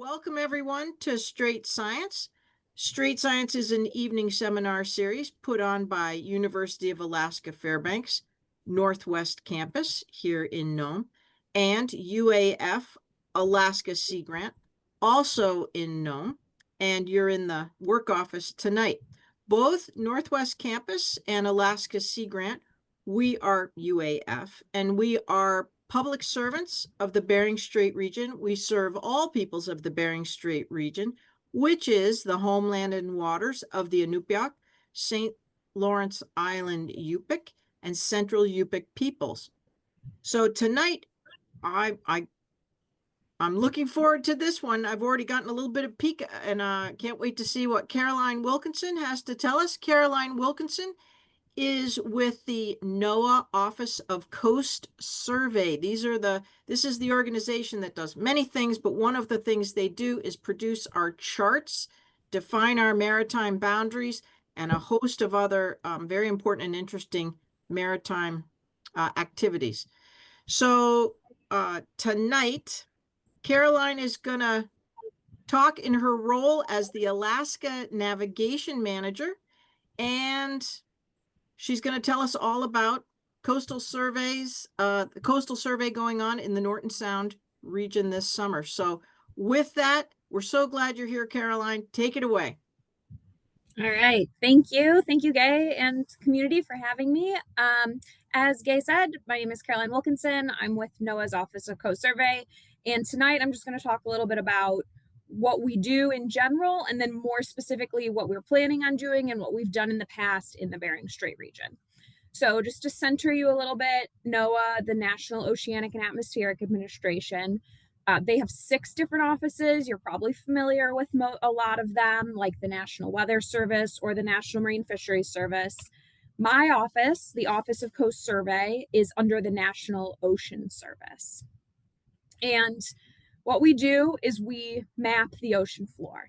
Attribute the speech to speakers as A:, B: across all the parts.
A: Welcome everyone to Strait Science. Strait Science is an evening seminar series put on by University of Alaska Fairbanks Northwest Campus here in Nome and UAF Alaska Sea Grant, also in Nome, and you're in the work office tonight. Both Northwest Campus and Alaska Sea Grant, we are UAF, and we are public servants of the Bering Strait region. We serve all peoples of the Bering Strait region, which is the homeland and waters of the Inupiaq, St. Lawrence Island Yupik, and Central Yupik peoples. So tonight, I'm looking forward to this one. I've already gotten a little bit of peek and can't wait to see what Caroline Wilkinson has to tell us. Caroline Wilkinson is with the NOAA Office of Coast Survey. This is the organization that does many things, but one of the things they do is produce our charts, define our maritime boundaries, and a host of other very important and interesting maritime activities. So tonight, Caroline is going to talk in her role as the Alaska Navigation Manager, and she's going to tell us all about coastal surveys, the coastal survey going on in the Norton Sound region this summer. So with that, we're so glad you're here, Caroline. Take it away.
B: All right. Thank you. Thank you, Gay and community, for having me. As Gay said, my name is Caroline Wilkinson. I'm with NOAA's Office of Coast Survey. And tonight I'm just going to talk a little bit about what we do in general, and then more specifically what we're planning on doing and what we've done in the past in the Bering Strait region. So just to center you a little bit, NOAA, the National Oceanic and Atmospheric Administration, they have 6 different offices. You're probably familiar with a lot of them, like the National Weather Service or the National Marine Fisheries Service. My office, the Office of Coast Survey, is under the National Ocean Service. And what we do is we map the ocean floor.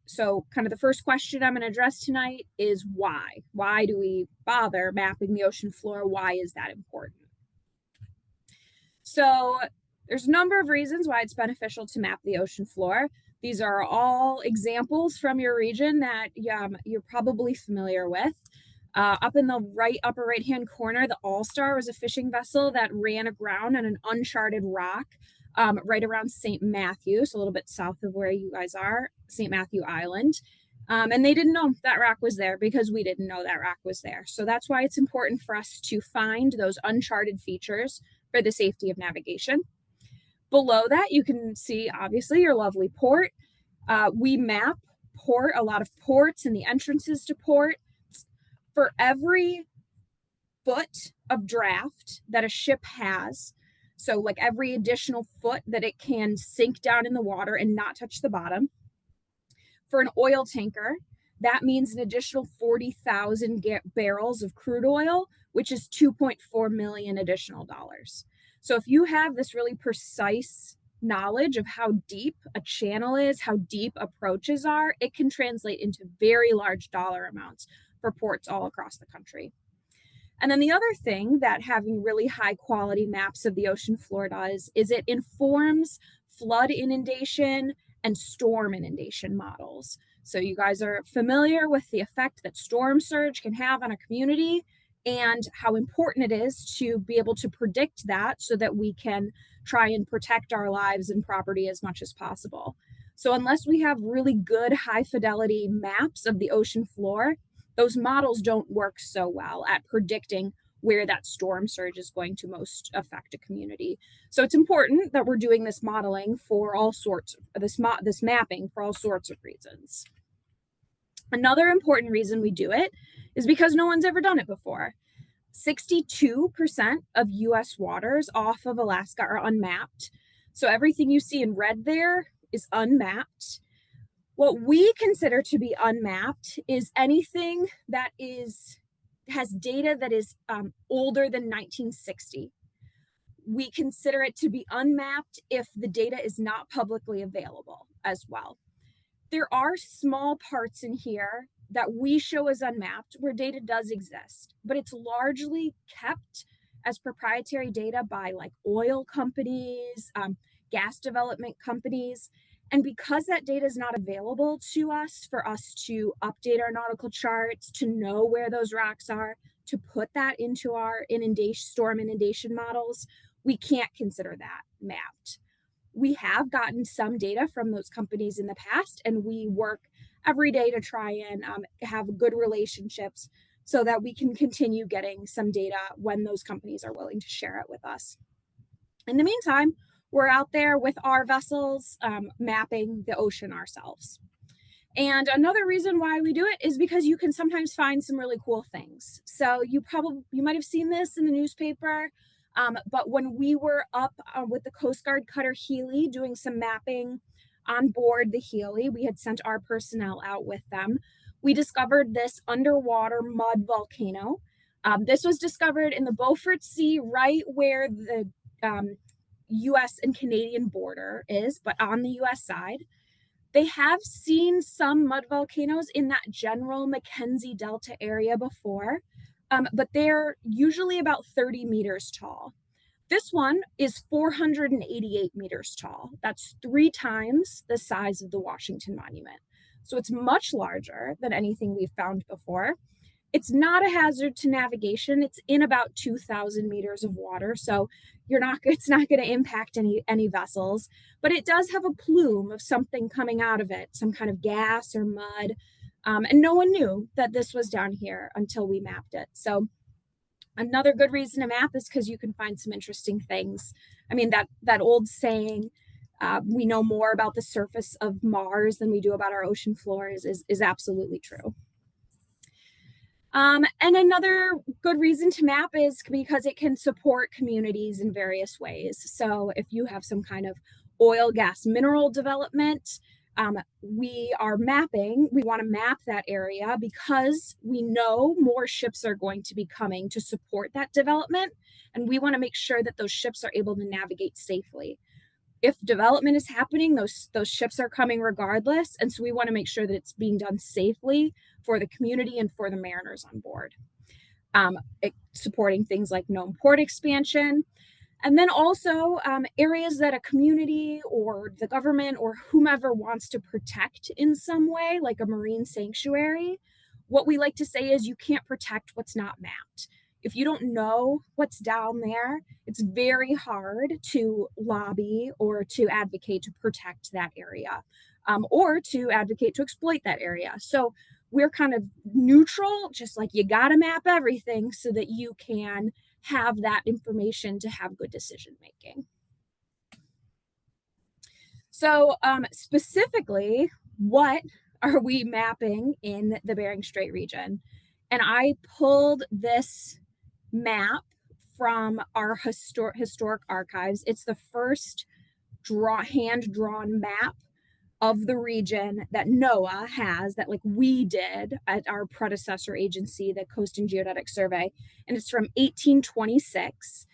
B: So kind of the first question I'm going to address tonight is why? Why do we bother mapping the ocean floor? Why is that important? So there's a number of reasons why it's beneficial to map the ocean floor. These are all examples from your region that you're probably familiar with. Up in the upper right-hand corner, the All-Star was a fishing vessel that ran aground on an uncharted rock right around St. Matthew, so a little bit south of where you guys are, St. Matthew Island. And they didn't know that rock was there because we didn't know that rock was there. So that's why it's important for us to find those uncharted features for the safety of navigation. Below that, you can see, obviously, your lovely port. We map a lot of ports and the entrances to port. For every foot of draft that a ship has, so like every additional foot that it can sink down in the water and not touch the bottom, for an oil tanker, that means an additional 40,000 barrels of crude oil, which is $2.4 million additional dollars. So if you have this really precise knowledge of how deep a channel is, how deep approaches are, it can translate into very large dollar amounts for ports all across the country. And then the other thing that having really high quality maps of the ocean floor does is it informs flood inundation and storm inundation models. So you guys are familiar with the effect that storm surge can have on a community and how important it is to be able to predict that so that we can try and protect our lives and property as much as possible. So unless we have really good high fidelity maps of the ocean floor, those models don't work so well at predicting where that storm surge is going to most affect a community. So it's important that we're doing this modeling for all sorts, this mapping for all sorts of reasons. Another important reason we do it is because no one's ever done it before. 62% of US waters off of Alaska are unmapped. So everything you see in red there is unmapped. What we consider to be unmapped is anything that has data that is older than 1960. We consider it to be unmapped if the data is not publicly available as well. There are small parts in here that we show as unmapped where data does exist, but it's largely kept as proprietary data by like oil companies, gas development companies, And because that data is not available to us for us to update our nautical charts, to know where those rocks are, to put that into our storm inundation models, we can't consider that mapped. We have gotten some data from those companies in the past, and we work every day to try and have good relationships so that we can continue getting some data when those companies are willing to share it with us. In the meantime, we're out there with our vessels mapping the ocean ourselves. And another reason why we do it is because you can sometimes find some really cool things. So you might have seen this in the newspaper, but when we were up with the Coast Guard cutter Healy doing some mapping on board the Healy, we had sent our personnel out with them. We discovered this underwater mud volcano. This was discovered in the Beaufort Sea, right where the US and Canadian border is, but on the US side. They have seen some mud volcanoes in that general Mackenzie Delta area before, but they're usually about 30 meters tall. This one is 488 meters tall. That's 3 times the size of the Washington Monument. So it's much larger than anything we've found before. It's not a hazard to navigation. It's in about 2,000 meters of water, so it's not going to impact any vessels, but it does have a plume of something coming out of it, some kind of gas or mud, and no one knew that this was down here until we mapped it. So another good reason to map is because you can find some interesting things. I mean, that old saying, we know more about the surface of Mars than we do about our ocean floors is absolutely true. And another good reason to map is because it can support communities in various ways. So if you have some kind of oil, gas, mineral development, we want to map that area because we know more ships are going to be coming to support that development. And we want to make sure that those ships are able to navigate safely. If development is happening, those ships are coming regardless. And so we want to make sure that it's being done safely for the community and for the mariners on board. Supporting things like known port expansion. And then also areas that a community or the government or whomever wants to protect in some way, like a marine sanctuary. What we like to say is you can't protect what's not mapped. If you don't know what's down there, it's very hard to lobby or to advocate to protect that area, or to advocate to exploit that area. So we're kind of neutral, just like you got to map everything so that you can have that information to have good decision making. So specifically, what are we mapping in the Bering Strait region? And I pulled this map from our historic archives. It's the first hand-drawn map of the region that NOAA has, that like we did at our predecessor agency, the Coast and Geodetic Survey, and it's from 1826.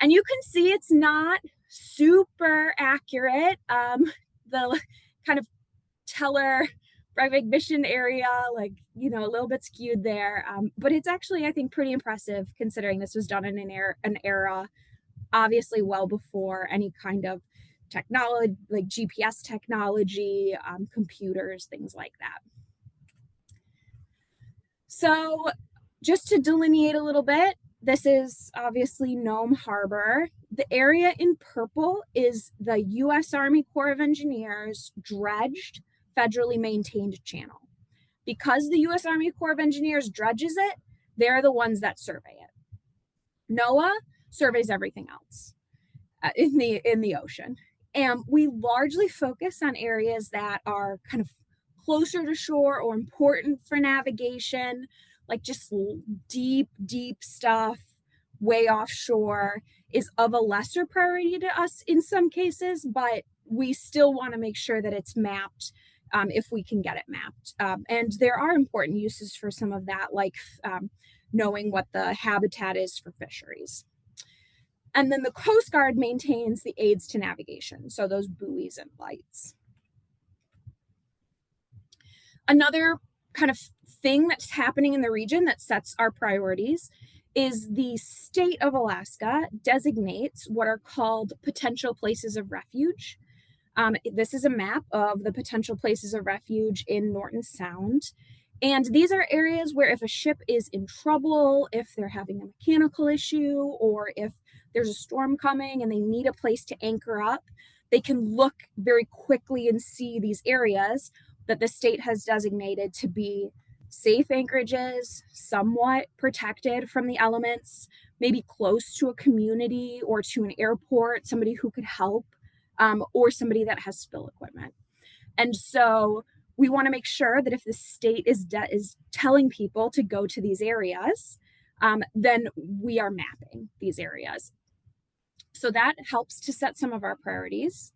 B: And you can see it's not super accurate. The kind of Teller recognition area, like, a little bit skewed there. But it's actually, I think, pretty impressive considering this was done in an era obviously well before any kind of technology, like GPS technology, computers, things like that. So just to delineate a little bit, this is obviously Nome Harbor. The area in purple is the U.S. Army Corps of Engineers dredged, federally maintained channel. Because the U.S. Army Corps of Engineers dredges it, they're the ones that survey it. NOAA surveys everything else in the ocean. And we largely focus on areas that are kind of closer to shore or important for navigation, like just deep stuff way offshore is of a lesser priority to us in some cases, but we still want to make sure that it's mapped if we can get it mapped. And there are important uses for some of that, like knowing what the habitat is for fisheries. And then the Coast Guard maintains the aids to navigation, so those buoys and lights. Another kind of thing that's happening in the region that sets our priorities is the state of Alaska designates what are called potential places of refuge. This is a map of the potential places of refuge in Norton Sound. And these are areas where if a ship is in trouble, if they're having a mechanical issue, or if there's a storm coming and they need a place to anchor up, they can look very quickly and see these areas that the state has designated to be safe anchorages, somewhat protected from the elements, maybe close to a community or to an airport, somebody who could help, or somebody that has spill equipment. And so we want to make sure that if the state is telling people to go to these areas, then we are mapping these areas. So that helps to set some of our priorities.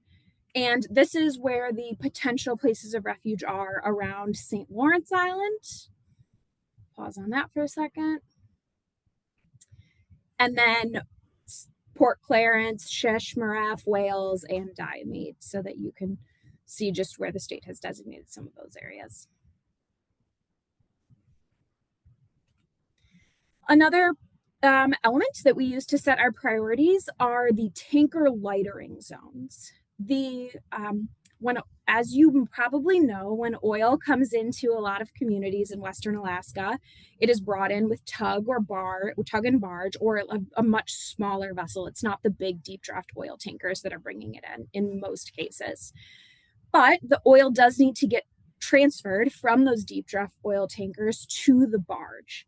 B: And this is where the potential places of refuge are around St. Lawrence Island. Pause on that for a second. And then Port Clarence, Shish, Maraf, Wales, and Diomede, so that you can see just where the state has designated some of those areas. Another element that we use to set our priorities are the tanker lightering zones. As you probably know, when oil comes into a lot of communities in Western Alaska, it is brought in with tug and barge, or a much smaller vessel. It's not the big deep draft oil tankers that are bringing it in most cases. But the oil does need to get transferred from those deep draft oil tankers to the barge.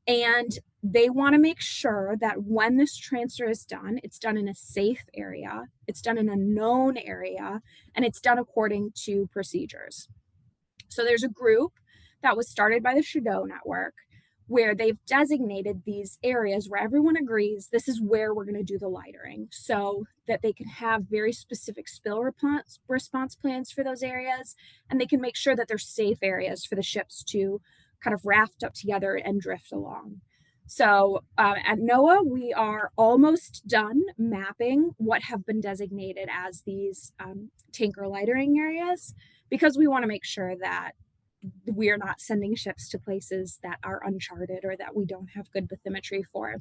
B: And they want to make sure that when this transfer is done, it's done in a safe area, it's done in a known area, and it's done according to procedures. So there's a group that was started by the Shadow Network where they've designated these areas where everyone agrees this is where we're going to do the lightering, so that they can have very specific spill response plans for those areas, and they can make sure that they're safe areas for the ships to kind of raft up together and drift along. So at NOAA, we are almost done mapping what have been designated as these tanker lightering areas, because we want to make sure that we are not sending ships to places that are uncharted or that we don't have good bathymetry for.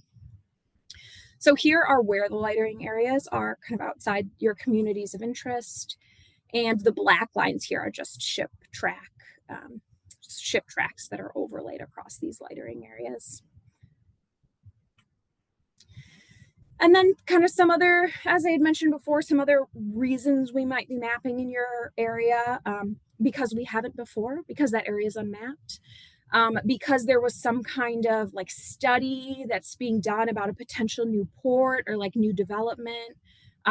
B: So here are where the lightering areas are, kind of outside your communities of interest. And the black lines here are just ship tracks that are overlaid across these lightering areas. And then kind of some other, as I had mentioned before, some other reasons we might be mapping in your area, because we haven't before, because that area is unmapped, because there was some kind of like study that's being done about a potential new port or like new development,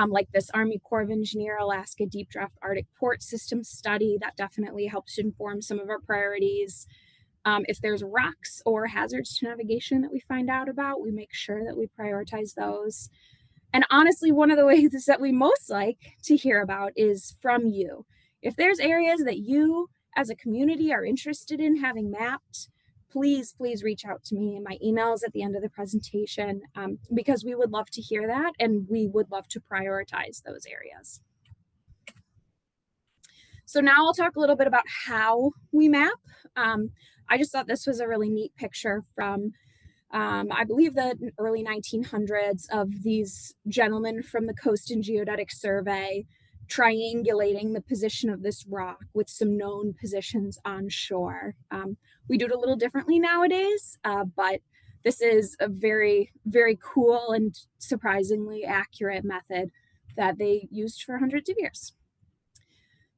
B: like this Army Corps of Engineer Alaska Deep Draft Arctic Port System study that definitely helps inform some of our priorities. If there's rocks or hazards to navigation that we find out about, we make sure that we prioritize those. And honestly, one of the ways that we most like to hear about is from you. If there's areas that you as a community are interested in having mapped, please reach out to me. My email is at the end of the presentation, because we would love to hear that and we would love to prioritize those areas. So now I'll talk a little bit about how we map. I just thought this was a really neat picture from, I believe, the early 1900s of these gentlemen from the Coast and Geodetic Survey triangulating the position of this rock with some known positions on shore. We do it a little differently nowadays, but this is a very, very cool and surprisingly accurate method that they used for hundreds of years.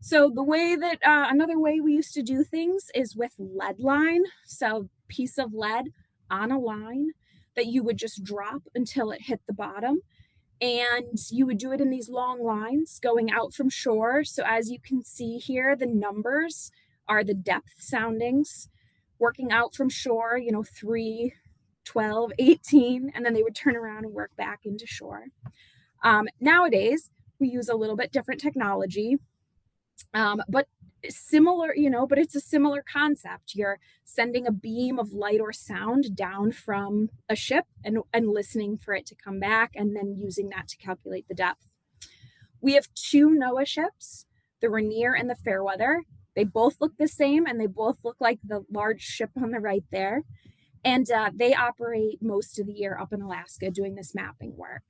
B: So the way that, another way we used to do things is with lead line. So piece of lead on a line that you would just drop until it hit the bottom. And you would do it in these long lines going out from shore. So as you can see here, the numbers are the depth soundings working out from shore, 3, 12, 18, and then they would turn around and work back into shore. Nowadays, we use a little bit different technology. But similar, but it's a similar concept. You're sending a beam of light or sound down from a ship and listening for it to come back and then using that to calculate the depth. We have 2 NOAA ships, the Rainier and the Fairweather. They both look the same and they both look like the large ship on the right there. And they operate most of the year up in Alaska doing this mapping work.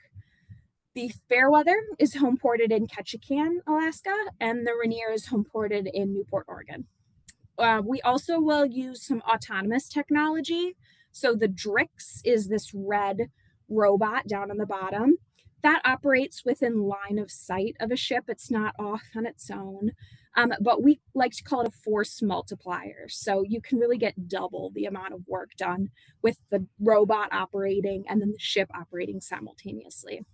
B: The Fairweather is home ported in Ketchikan, Alaska, and the Rainier is home ported in Newport, Oregon. We also will use some autonomous technology. So the Drix is this red robot down on the bottom that operates within line of sight of a ship. It's not off on its own, but we like to call it a force multiplier. So you can really get double the amount of work done with the robot operating and then the ship operating simultaneously.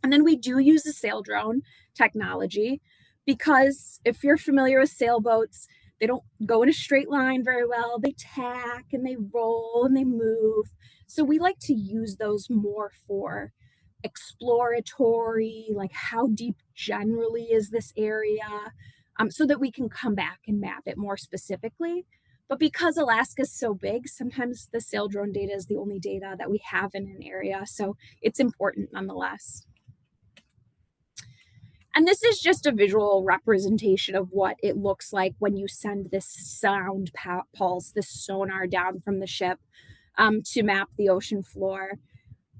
B: And then we do use the sail drone technology because if you're familiar with sailboats, they don't go in a straight line very well. They tack and they roll and they move. So we like to use those more for exploratory, like how deep generally is this area, so that we can come back and map it more specifically. But because Alaska is so big, sometimes the sail drone data is the only data that we have in an area. So it's important nonetheless. And this is just a visual representation of what it looks like when you send this sound pulse, this sonar down from the ship to map the ocean floor.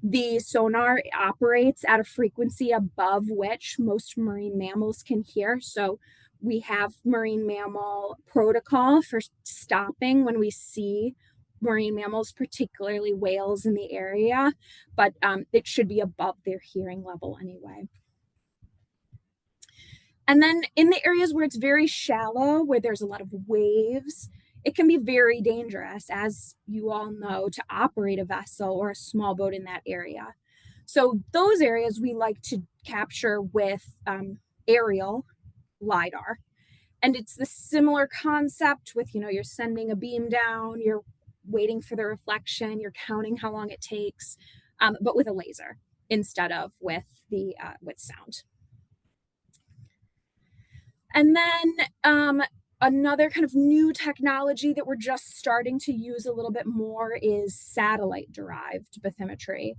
B: The sonar operates at a frequency above which most marine mammals can hear. So we have marine mammal protocol for stopping when we see marine mammals, particularly whales in the area, but it should be above their hearing level anyway. And then in the areas where it's very shallow, where there's a lot of waves, it can be very dangerous, as you all know, to operate a vessel or a small boat in that area. So those areas we like to capture with aerial LiDAR. And it's the similar concept with, you're sending a beam down, you're waiting for the reflection, you're counting how long it takes, but with a laser instead of with sound. And then another kind of new technology that we're just starting to use a little bit more is satellite-derived bathymetry.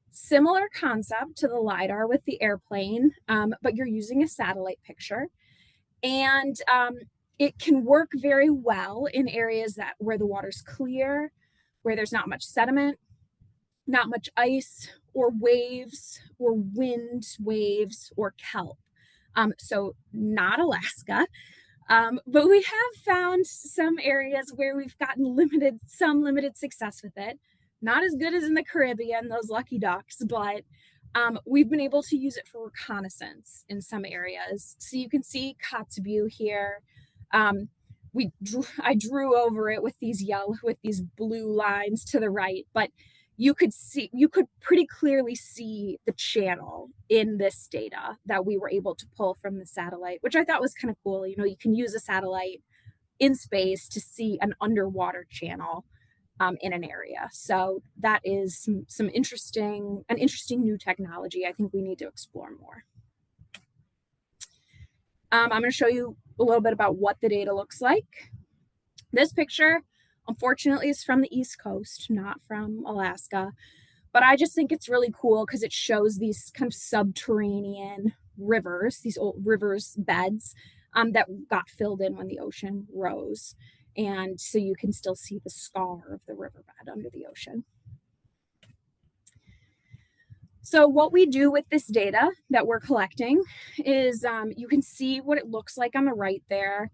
B: Similar concept to the LiDAR with the airplane, but you're using a satellite picture. And it can work very well in areas where the water's clear, where there's not much sediment, not much ice, or waves, or wind waves, or kelp. So not Alaska, but we have found some areas where we've gotten some limited success with it. Not as good as in the Caribbean, those lucky ducks, but we've been able to use it for reconnaissance in some areas. So you can see Kotzebue here. I drew over it with these blue lines to the right, but you could pretty clearly see the channel in this data that we were able to pull from the satellite, which I thought was kind of cool. You can use a satellite in space to see an underwater channel in an area. So that is some interesting new technology I think we need to explore more. I'm going to show you a little bit about what the data looks like. This picture, unfortunately, is from the East Coast, not from Alaska. But I just think it's really cool because it shows these kind of subterranean rivers, these old rivers beds that got filled in when the ocean rose. And so you can still see the scar of the riverbed under the ocean. So what we do with this data that we're collecting is you can see what it looks like on the right there.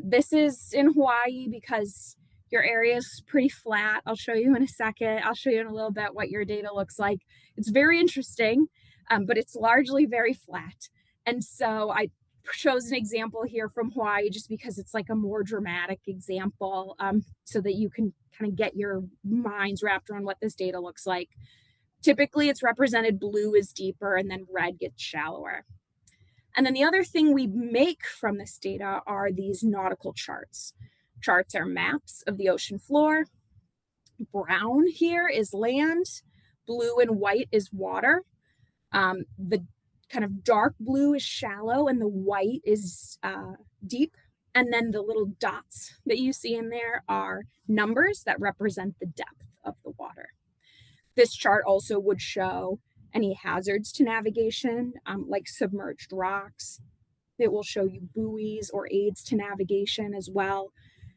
B: This is in Hawaii because your area is pretty flat. I'll show you in a second. I'll show you in a little bit what your data looks like. It's very interesting, but it's largely very flat. And so I chose an example here from Hawaii just because it's like a more dramatic example, so that you can kind of get your minds wrapped around what this data looks like. Typically, it's represented blue is deeper and then red gets shallower. And then the other thing we make from this data are these nautical charts. Charts are maps of the ocean floor. Brown here is land. Blue and white is water. The kind of dark blue is shallow and the white is deep. And then the little dots that you see in there are numbers that represent the depth of the water. This chart also would show any hazards to navigation, like submerged rocks. It will show you buoys or aids to navigation as well.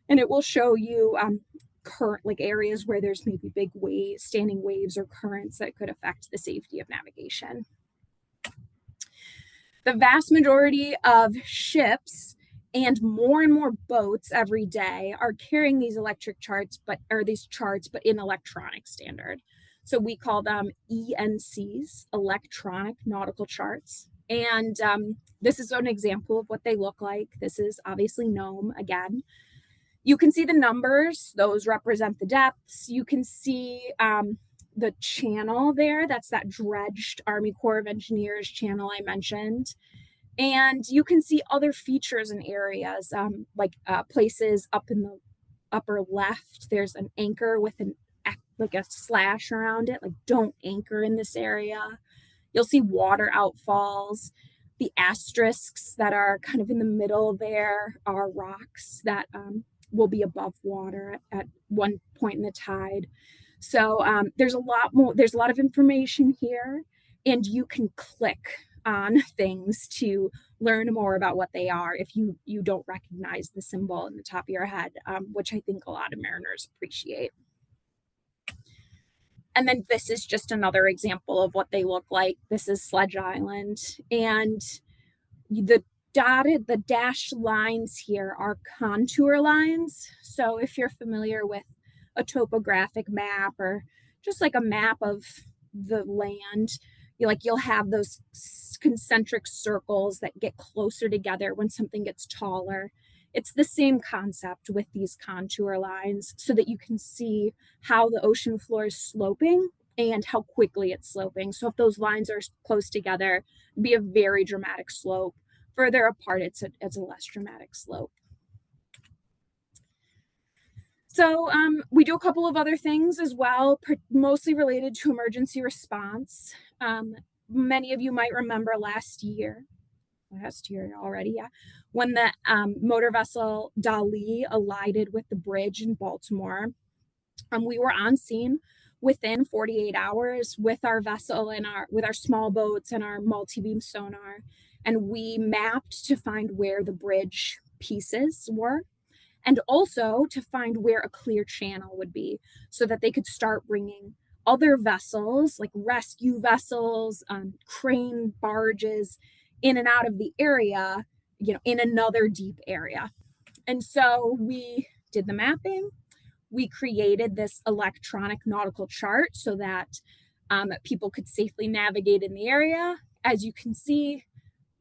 B: And it will show you current areas where there's maybe big waves, standing waves or currents that could affect the safety of navigation. The vast majority of ships and more boats every day are carrying these electric charts, but in electronic standard. So we call them ENCs, electronic nautical charts. And this is an example of what they look like. This is obviously NOAA again. You can see the numbers, those represent the depths. You can see the channel there, that's that dredged Army Corps of Engineers channel I mentioned. And you can see other features and areas, like places up in the upper left, there's an anchor with like a slash around it, like don't anchor in this area. You'll see water outfalls. The asterisks that are kind of in the middle there are rocks that will be above water at one point in the tide. So there's a lot of information here, and you can click on things to learn more about what they are if you don't recognize the symbol in the top of your head, which I think a lot of mariners appreciate. And then this is just another example of what they look like. This is Sledge Island, and the dashed lines here are contour lines. So if you're familiar with a topographic map or just like a map of the land, you'll have those concentric circles that get closer together when something gets taller. It's the same concept with these contour lines so that you can see how the ocean floor is sloping and how quickly it's sloping. So if those lines are close together, it'd be a very dramatic slope. Further apart, it's a less dramatic slope. So we do a couple of other things as well, mostly related to emergency response. Many of you might remember last year already, yeah, when the motor vessel Dali alighted with the bridge in Baltimore. We were on scene within 48 hours with our vessel and with our small boats and our multi-beam sonar, and we mapped to find where the bridge pieces were, and also to find where a clear channel would be so that they could start bringing other vessels, like rescue vessels, crane barges, in and out of the area, in another deep area. And so we did the mapping. We created this electronic nautical chart so that people could safely navigate in the area. As you can see,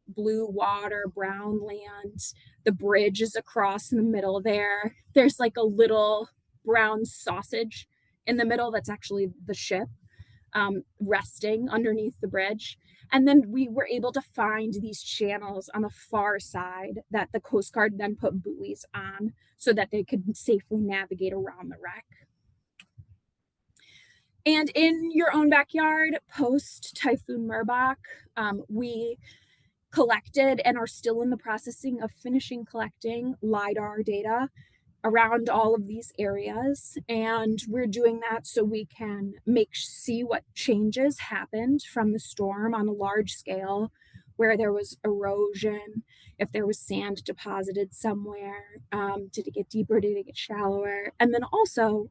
B: blue water, brown land, the bridge is across in the middle there. There's like a little brown sausage in the middle that's actually the ship resting underneath the bridge. And then we were able to find these channels on the far side that the Coast Guard then put buoys on so that they could safely navigate around the wreck. And in your own backyard, post Typhoon Merbok, we collected and are still in the processing of finishing collecting LiDAR data around all of these areas. And we're doing that so we can see what changes happened from the storm on a large scale, where there was erosion, if there was sand deposited somewhere, did it get deeper, did it get shallower? And then also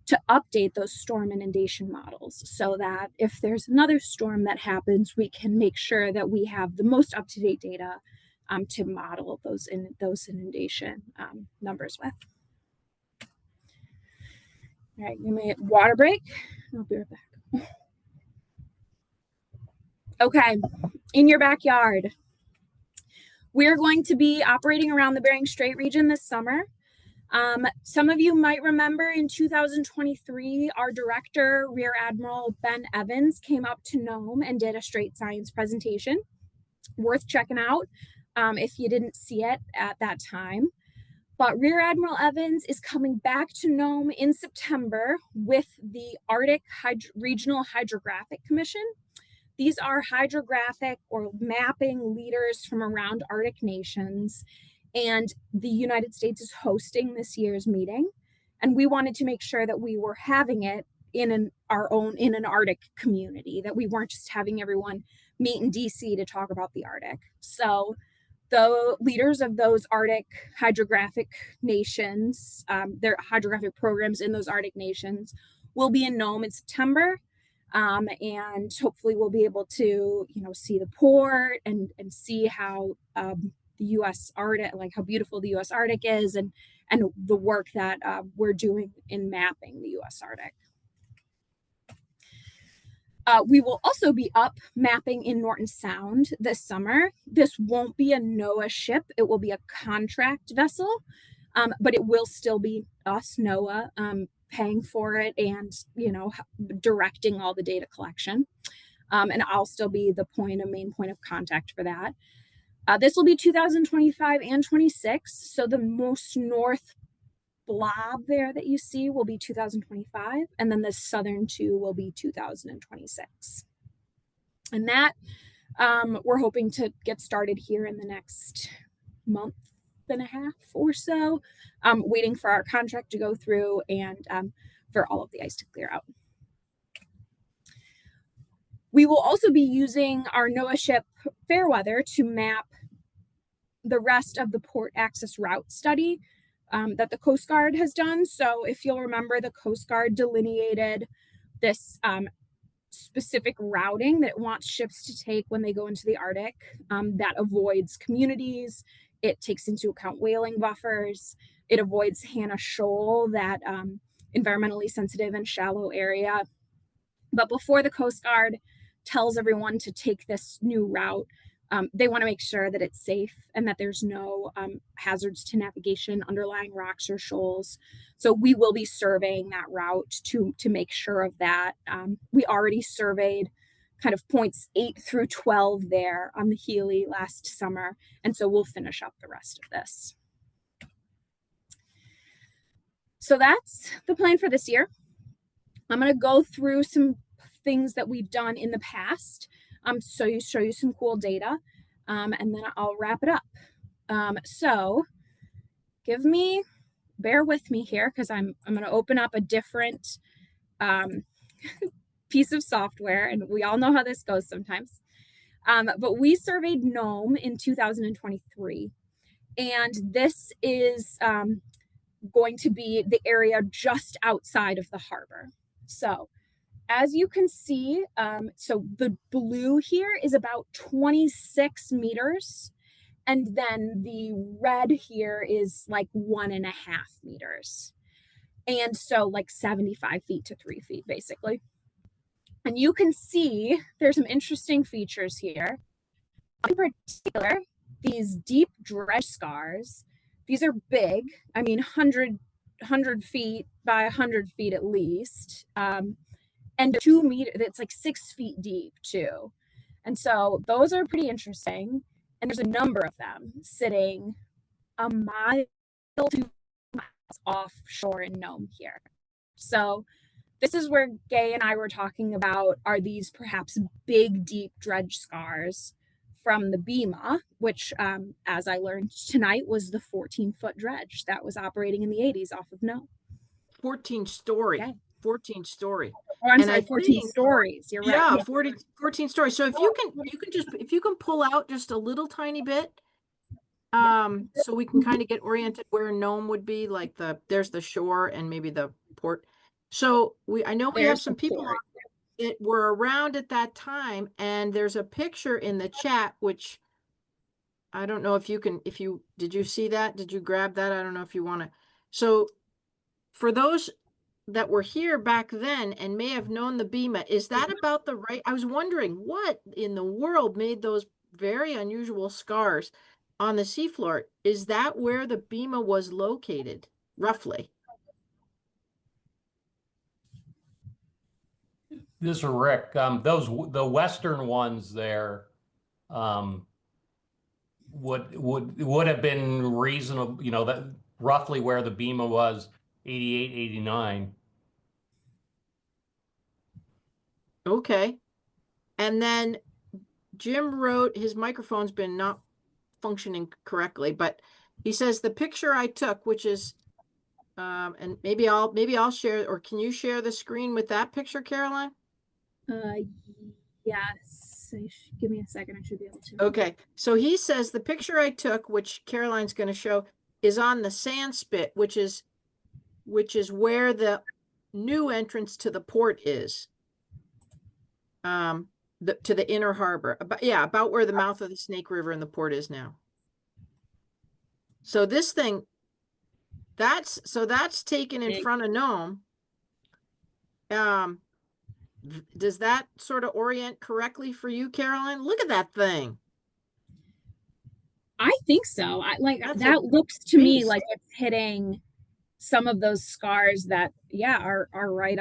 B: to update those storm inundation models so that if there's another storm that happens, we can make sure that we have the most up-to-date data to model those inundation numbers with. All right, give me a water break. I'll be right back. Okay, in your backyard, we're going to be operating around the Bering Strait region this summer. Some of you might remember in 2023, our director, Rear Admiral Ben Evans, came up to NOAA and did a Strait Science presentation. Worth checking out if you didn't see it at that time. But Rear Admiral Evans is coming back to NOAA in September with the Arctic Regional Hydrographic Commission. These are hydrographic or mapping leaders from around Arctic nations. And the United States is hosting this year's meeting. And we wanted to make sure that we were having it in an Arctic community, that we weren't just having everyone meet in DC to talk about the Arctic. So the leaders of those Arctic hydrographic nations, their hydrographic programs in those Arctic nations, will be in NOAA in September. And hopefully we'll be able to, see the port and see how the U.S. Arctic, like how beautiful the U.S. Arctic is, and the work that we're doing in mapping the U.S. Arctic. We will also be up mapping in Norton Sound this summer. This won't be a NOAA ship. It will be a contract vessel, but it will still be us, NOAA, paying for it and, directing all the data collection. And I'll still be the main point of contact for that. This will be 2025 and 26. So the most north blob there that you see will be 2025, and then the southern two will be 2026. And that we're hoping to get started here in the next month and a half or so, waiting for our contract to go through and for all of the ice to clear out. We will also be using our NOAA ship Fairweather to map the rest of the port access route study that the Coast Guard has done. So if you'll remember, the Coast Guard delineated this specific routing that it wants ships to take when they go into the Arctic that avoids communities. It takes into account whaling buffers. It avoids Hannah Shoal, that environmentally sensitive and shallow area. But before the Coast Guard tells everyone to take this new route, they want to make sure that it's safe and that there's no hazards to navigation, underlying rocks or shoals. So we will be surveying that route to make sure of that. We already surveyed kind of points 8 through 12 there on the Healy last summer, and so we'll finish up the rest of this. So that's the plan for this year. I'm going to go through some things that we've done in the past. So show you some cool data, and then I'll wrap it up. So bear with me here, because I'm going to open up a different piece of software, and we all know how this goes sometimes. But we surveyed Nome in 2023, and this is going to be the area just outside of the harbor. So as you can see, so the blue here is about 26 meters, and then the red here is like 1.5 meters. And so like 75 feet to 3 feet, basically. And you can see there's some interesting features here. In particular, these deep dredge scars, these are big. I mean, 100 feet by 100 feet at least. And 2 meters, it's like 6 feet deep too. And so those are pretty interesting. And there's a number of them sitting a mile to 2 miles offshore in Nome here. So this is where Gay and I were talking about, are these perhaps big, deep dredge scars from the Bema, which, as I learned tonight, was the 14-foot dredge that was operating in the 80s off of Nome.
A: 14-story.
B: Okay.
A: 14-story.
B: Oh, I'm sorry, 14 stories. You're right.
A: Yeah, 14 stories. So if you can pull out just a little tiny bit, so we can kind of get oriented where Nome would be, like there's the shore and maybe the port. So I know we have some people that were around at that time, and there's a picture in the chat, which I don't know if did you see that? Did you grab that? I don't know if you want to. So for those that were here back then and may have known the Bema, is that about the right? I was wondering what in the world made those very unusual scars on the seafloor. Is that where the Bema was located, roughly?
C: This is Rick. The western ones there would have been reasonable, that roughly where the Bema was, 88, 89.
A: Okay. And then Jim wrote, his microphone's been not functioning correctly, but he says the picture I took, which is, and maybe I'll share, or can you share the screen with that picture, Caroline?
B: Yes. Give me a second. I should be able to.
A: Okay. So he says the picture I took, which Caroline's going to show, is on the sand spit, which is where the new entrance to the port is. to the inner harbor, about where the mouth of the Snake River and the port is now. So this thing, that's taken in front of Nome. Does that sort of orient correctly for you, Caroline? Look at that thing.
B: I think so.
A: That's
B: that
A: a
B: looks to me
A: beast.
B: like it's hitting some of those scars that are right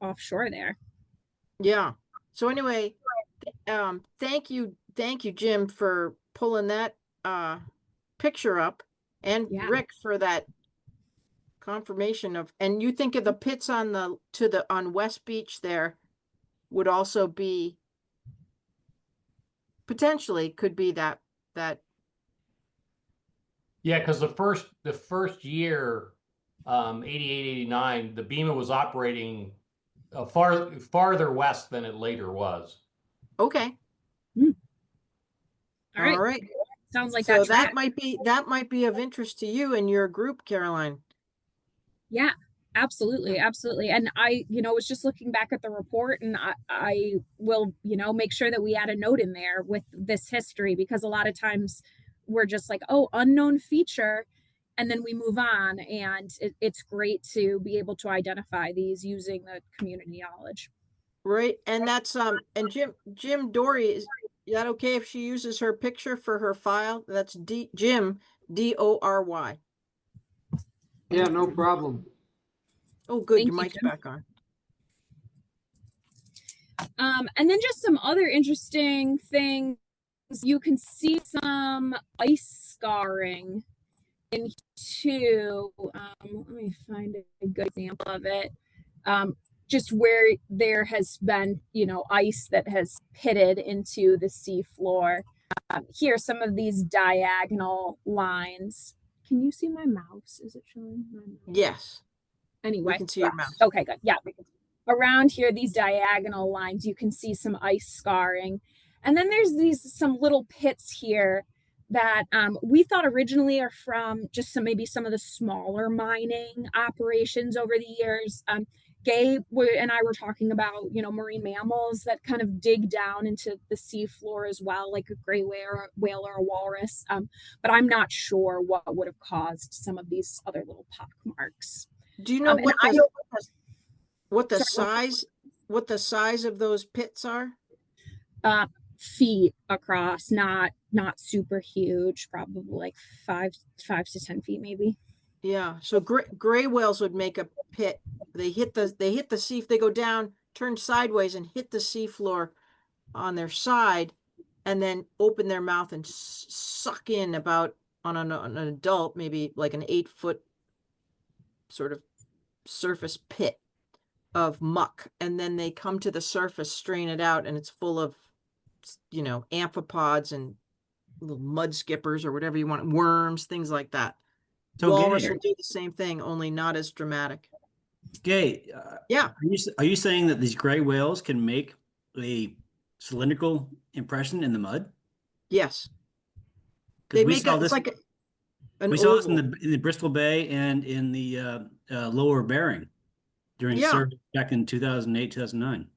B: offshore there.
A: Yeah. So anyway, thank you, Jim, for pulling that picture up, and
B: Yeah.
A: Rick for that confirmation of. And you think of the pits on on West Beach there would also be potentially could be that.
C: Yeah, because the first year, 88, 89, the BEMA was operating farther west than it later was.
A: Okay.
B: All right. Sounds like
A: so
B: that
A: might be of interest to you and your group, Caroline.
B: Yeah, absolutely. And I, was just looking back at the report, and I will, make sure that we add a note in there with this history, because a lot of times we're just like, oh, unknown feature, and then we move on. And it's great to be able to identify these using the community knowledge.
A: Right. And that's and Jim Dory, is that okay if she uses her picture for her file? That's Jim Dory.
D: Yeah, no problem.
A: Oh, good.
B: Thank
A: Your
B: you,
A: mic's
B: Jim.
A: back on.
B: And then just some other interesting things. You can see some ice scarring in two. Let me find a good example of it. Just where there has been, ice that has pitted into the seafloor. Here, some of these diagonal lines. Can you see my mouse? Is it showing my mouse?
A: Yes.
B: Anyway,
A: we can see your mouse.
B: Okay, good. Yeah, around here, these diagonal lines, you can see some ice scarring. And then there's some little pits here that we thought originally are from just maybe some of the smaller mining operations over the years. Gabe and I were talking about, marine mammals that kind of dig down into the seafloor as well, like a gray whale or a walrus. But I'm not sure what would have caused some of these other little pock marks.
A: Do you know what the size of those pits are?
B: Feet across, not super huge, probably like 5 to 10 feet maybe.
A: Yeah. So gray whales would make a pit. They hit the sea. They go down, turn sideways, and hit the seafloor on their side, and then open their mouth and suck in about on an adult, maybe like an 8-foot sort of surface pit of muck, and then they come to the surface, strain it out, and it's full of amphipods and little mud skippers or whatever you want, worms, things like that. So walrus will do the same thing, only not as dramatic.
E: Gay,
A: yeah.
E: Are you saying that these gray whales can make a cylindrical impression in the mud?
A: Yes. They make it's like
E: we saw this in the Bristol Bay and in the lower Bering during survey back in 2008, 2009.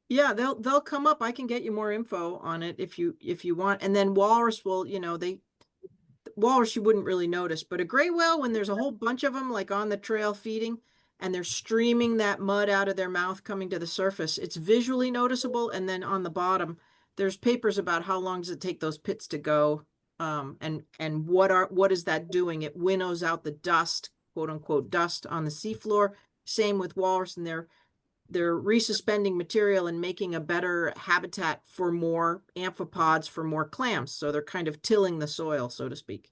A: Yeah, they'll come up. I can get you more info on it if you want. And then walrus will, walrus you wouldn't really notice, but a gray whale, when there's a whole bunch of them like on the trail feeding and they're streaming that mud out of their mouth coming to the surface, it's visually noticeable. And then on the bottom, there's papers about how long does it take those pits to go, and what is that doing? It winnows out the dust, quote unquote dust, on the seafloor. Same with walrus, and they're resuspending material and making a better habitat for more amphipods, for more clams. So they're kind of tilling the soil, so to speak.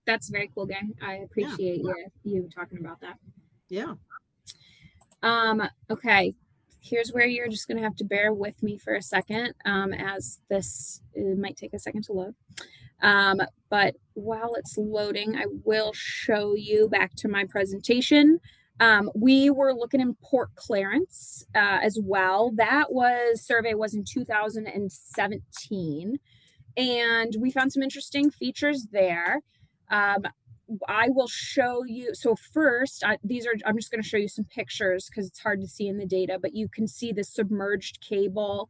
B: That's very cool, Guy. I appreciate you talking about that.
A: Yeah.
B: Okay. Here's where you're just going to have to bear with me for a second, as it might take a second to load. But while it's loading, I will show you back to my presentation. We were looking in Port Clarence as well. That survey was in 2017, and we found some interesting features there. I will show you. So first, I'm just going to show you some pictures because it's hard to see in the data, but you can see the submerged cable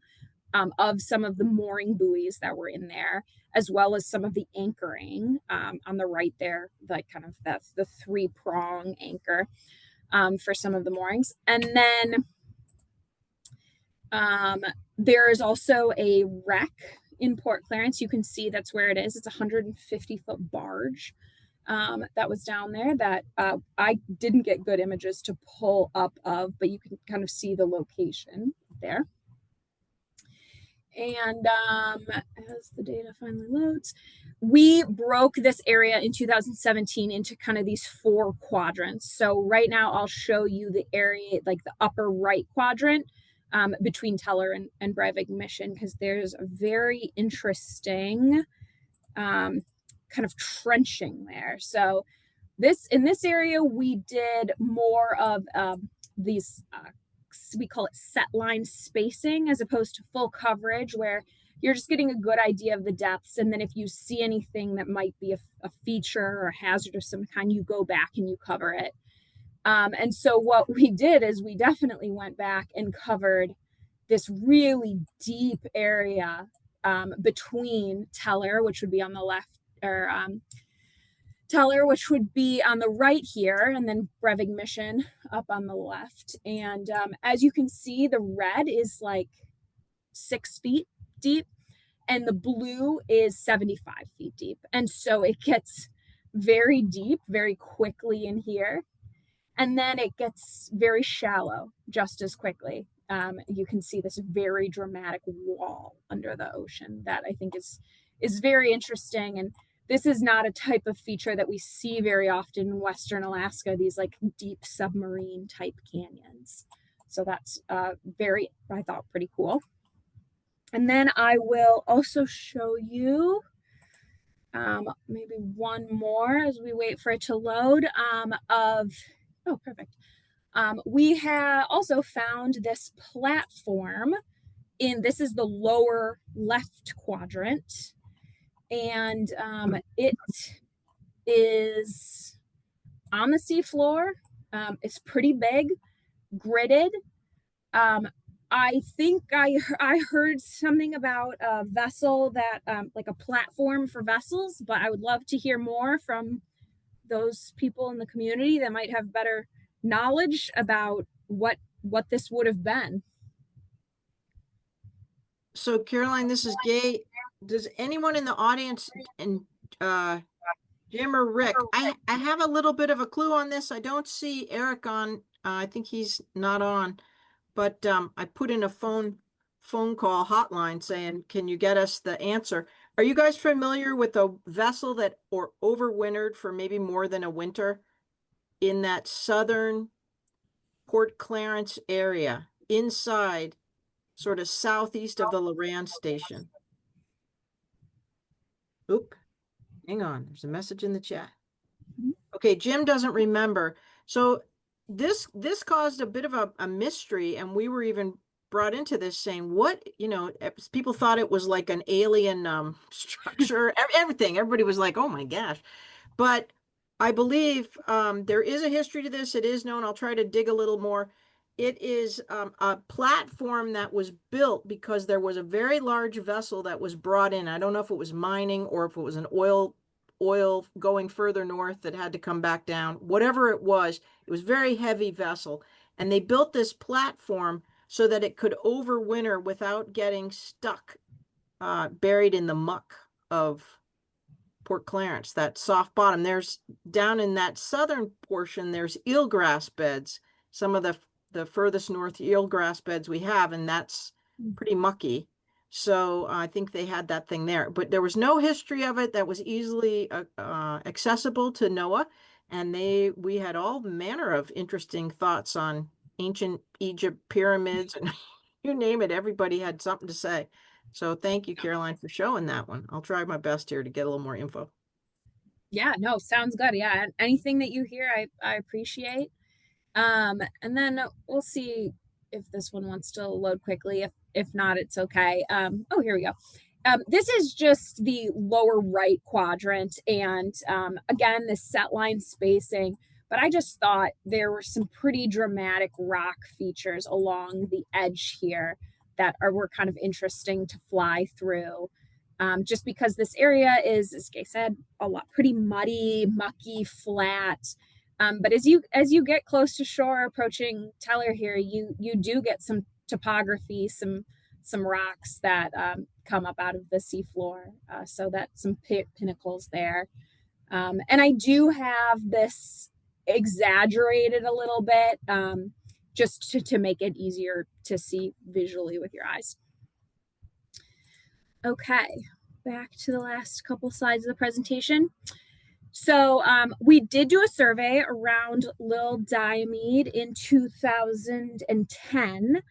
B: of some of the mooring buoys that were in there, as well as some of the anchoring on the right there, like kind of that's the 3-prong anchor for some of the moorings. And then there is also a wreck in Port Clarence. You can see that's where it is. It's a 150-foot barge that was down there that I didn't get good images to pull up of, but you can kind of see the location there. And as the data finally loads, we broke this area in 2017 into kind of these 4 quadrants. So right now I'll show you the area, like the upper right quadrant between Teller and Breivik Mission, because there's a very interesting kind of trenching there. So in this area, we did more of these we call it set line spacing as opposed to full coverage, where you're just getting a good idea of the depths. And then if you see anything that might be a feature or a hazard of some kind, you go back and you cover it. And so what we did is we definitely went back and covered this really deep area between Teller, which would be on the left, or Teller, which would be on the right here, and then Breivik Mission up on the left. And as you can see, the red is like 6 feet deep, and the blue is 75 feet deep. And so it gets very deep very quickly in here, and then it gets very shallow just as quickly. You can see this very dramatic wall under the ocean that I think is very interesting. And this is not a type of feature that we see very often in Western Alaska, these like deep submarine type canyons. So that's very, I thought, pretty cool. And then I will also show you maybe one more as we wait for it to load oh, perfect. We have also found this platform this is the lower left quadrant. And it is on the seafloor. It's pretty big, gridded. I think I heard something about a vessel that like a platform for vessels, but I would love to hear more from those people in the community that might have better knowledge about what this would have been.
A: So Caroline, this is Gay. Does anyone in the audience, and Jim or Rick, I have a little bit of a clue on this. I don't see Eric on. I think he's not on, but I put in a phone call hotline saying, can you get us the answer? Are you guys familiar with a vessel that overwintered for maybe more than a winter in that southern Port Clarence area, inside sort of southeast of the Loran station? Oop, hang on. There's a message in the chat. Okay, Jim doesn't remember. So this caused a bit of a mystery, and we were even brought into this saying, what, people thought it was like an alien structure, everything. Everybody was like, oh my gosh. But I believe there is a history to this. It is known. I'll try to dig a little more. It is a platform that was built because there was a very large vessel that was brought in. I don't know if it was mining or if it was an oil going further north that had to come back down. Whatever it was a very heavy vessel. And they built this platform so that it could overwinter without getting stuck, buried in the muck of Port Clarence, that soft bottom. There's down in that southern portion, there's eelgrass beds, some of the furthest north eelgrass beds we have, and that's pretty mucky. So I think they had that thing there, but there was no history of it that was easily accessible to NOAA. And we had all manner of interesting thoughts on ancient Egypt pyramids and you name it, everybody had something to say. So thank you, Caroline, for showing that one. I'll try my best here to get a little more info.
B: Yeah, no, sounds good. Yeah, anything that you hear, I appreciate. And then we'll see if this one wants to load quickly. If not, it's okay. Oh, here we go. This is just the lower right quadrant, and again, this set line spacing, but I just thought there were some pretty dramatic rock features along the edge here that were kind of interesting to fly through. Just because this area is, as Gay said, a lot pretty muddy, mucky, flat. But as you get close to shore, approaching Teller here, you do get some topography, some rocks that come up out of the seafloor. So that some pinnacles there. And I do have this exaggerated a little bit, just to make it easier to see visually with your eyes. Okay, back to the last couple slides of the presentation. So we did do a survey around Little Diomede in 2010.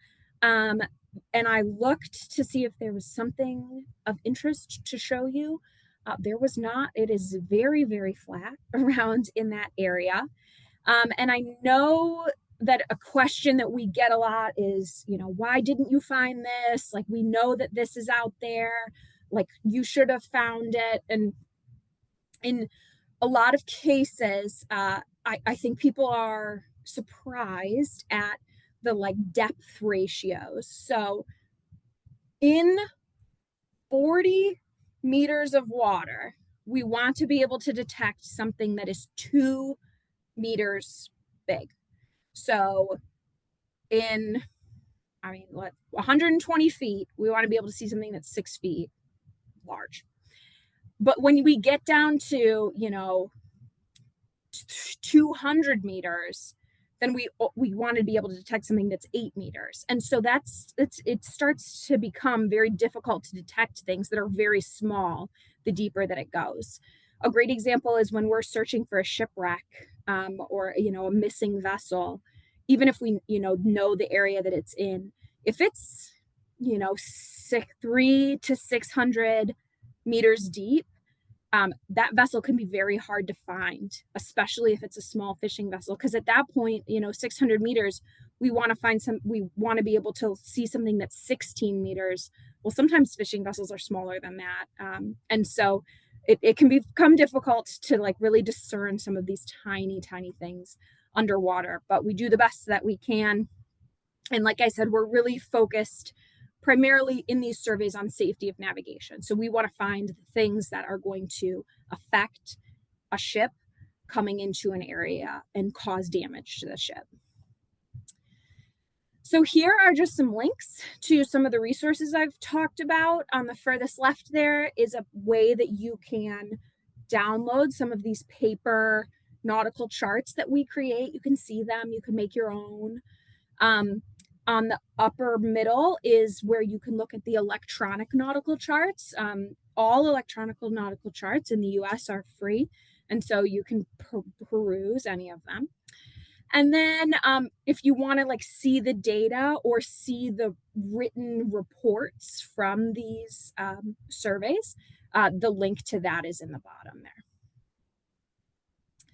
B: And I looked to see if there was something of interest to show you. There was not. It is very, very flat around in that area. And I know that a question that we get a lot is, why didn't you find this? Like, we know that this is out there. Like, you should have found it. And in a lot of cases, I think people are surprised at the depth ratios. So in 40 meters of water, we want to be able to detect something that is 2 meters big. So in 120 feet, we want to be able to see something that's 6 feet large. But when we get down to 200 meters, then we want to be able to detect something that's 8 meters. And so it starts to become very difficult to detect things that are very small the deeper that it goes. A great example is when we're searching for a shipwreck, or a missing vessel. Even if we know the area that it's in, if it's 300 to 600 meters deep, that vessel can be very hard to find, especially if it's a small fishing vessel, because at that point, 600 meters, we want to be able to see something that's 16 meters. Well, sometimes fishing vessels are smaller than that, and so it can become difficult to really discern some of these tiny things underwater, but we do the best that we can. And like I said, we're really focused primarily in these surveys on safety of navigation. So we want to find things that are going to affect a ship coming into an area and cause damage to the ship. So here are just some links to some of the resources I've talked about. On the furthest left there is a way that you can download some of these paper nautical charts that we create. You can see them, you can make your own. On the upper middle is where you can look at the electronic nautical charts. All electronic nautical charts in the US are free, and so you can peruse any of them. And then if you want to see the data or see the written reports from these surveys, the link to that is in the bottom there.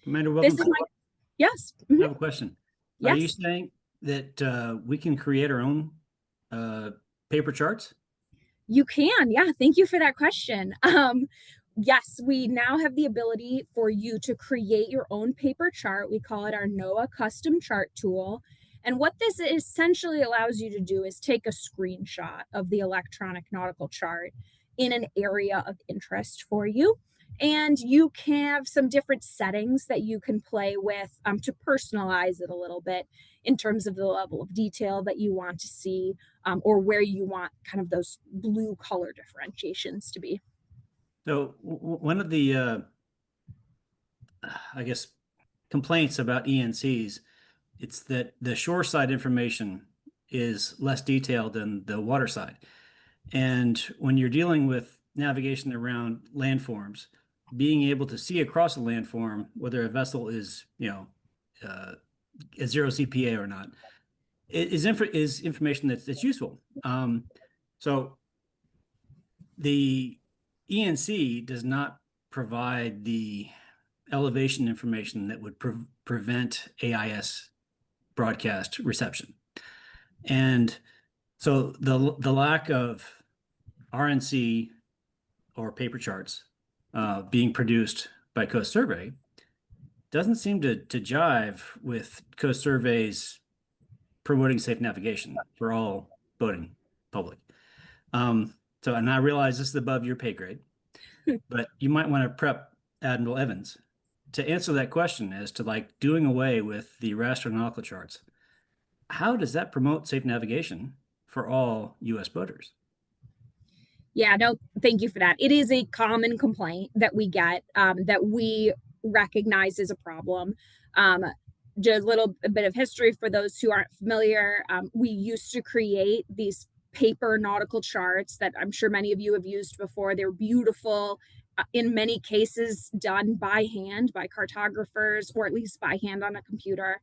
E: Commander Wilkinson,
B: yes.
E: I have a question.
B: Yes.
E: Are you saying that we can create our own paper charts?
B: You can, yeah. Thank you for that question. Yes, we now have the ability for you to create your own paper chart. We call it our NOAA custom chart tool. And what this essentially allows you to do is take a screenshot of the electronic nautical chart in an area of interest for you. And you can have some different settings that you can play with to personalize it a little bit in terms of the level of detail that you want to see, or where you want kind of those blue color differentiations to be.
E: So one of the, I guess, complaints about ENCs, it's that the shoreside information is less detailed than the waterside. And when you're dealing with navigation around landforms, being able to see across a landform whether a vessel is, a 0 CPA or not, is information that's useful. So the ENC does not provide the elevation information that would prevent AIS broadcast reception. And so the lack of RNC or paper charts being produced by Coast Survey doesn't seem to jive with Coast Survey's promoting safe navigation for all boating public. So, and I realize this is above your pay grade, but you might want to prep Admiral Evans to answer that question as to like doing away with the raster nautical charts. How does that promote safe navigation for all U.S. boaters?
B: Yeah, no, thank you for that. It is a common complaint that we get, that we recognize as a problem. Just a little bit of history for those who aren't familiar. We used to create these paper nautical charts that I'm sure many of you have used before. They're beautiful, in many cases done by hand by cartographers, or at least by hand on a computer.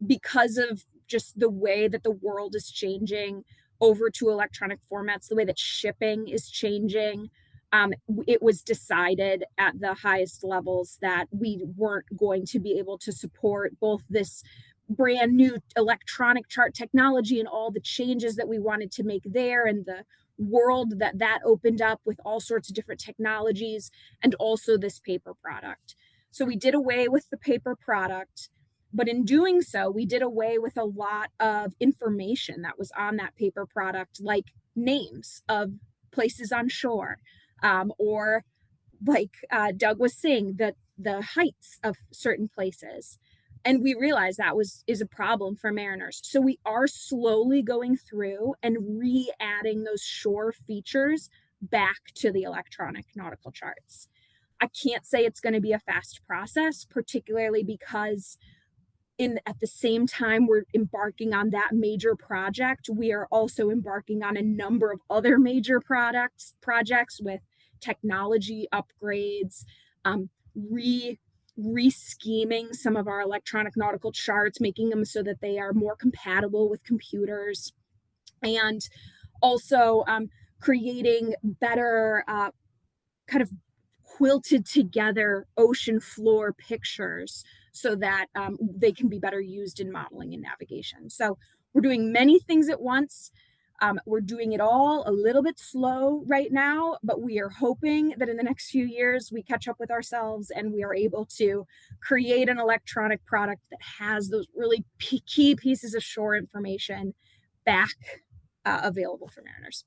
B: Because of just the way that the world is changing over to electronic formats, the way that shipping is changing, it was decided at the highest levels that we weren't going to be able to support both this brand new electronic chart technology and all the changes that we wanted to make there, and the world that opened up with all sorts of different technologies, and also this paper product. So we did away with the paper product. But in doing so, we did away with a lot of information that was on that paper product, like names of places on shore, or like Doug was saying, the heights of certain places. And we realized that is a problem for mariners. So we are slowly going through and re-adding those shore features back to the electronic nautical charts. I can't say it's going to be a fast process, particularly because at the same time we're embarking on that major project, we are also embarking on a number of other major projects with technology upgrades, re-scheming some of our electronic nautical charts, making them so that they are more compatible with computers, and also creating better kind of quilted together ocean floor pictures so that they can be better used in modeling and navigation. So we're doing many things at once. We're doing it all a little bit slow right now, but we are hoping that in the next few years we catch up with ourselves and we are able to create an electronic product that has those really key pieces of shore information back available for mariners.